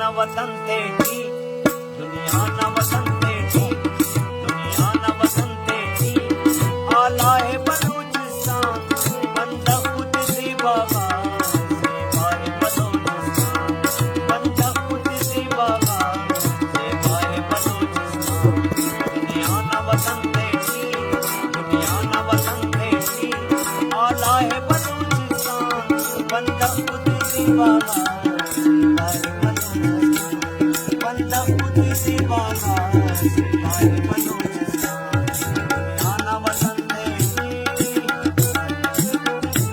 न वतन तेरी, दुनिया न वतन तेरी, दुनिया न वतन तेरी, आला है बलूचिस्तान, बंदा खुद सी बाबा, सेवा है बलूचिस्तान, बंदा खुद सी बाबा, सेवा है बलूचिस्तान, दुनिया न वतन तेरी, दुनिया न वतन तेरी, आला है बलूचिस्तान, बंदा खुद सी बाबा, बंदा खुद सी बाबा, सिपाही बलूचिस्तान, दुनिया न वतन तेरी, आए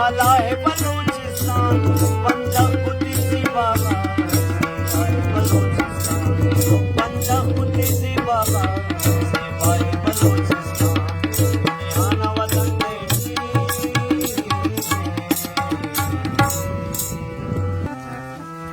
आला है बलूचिस्तान।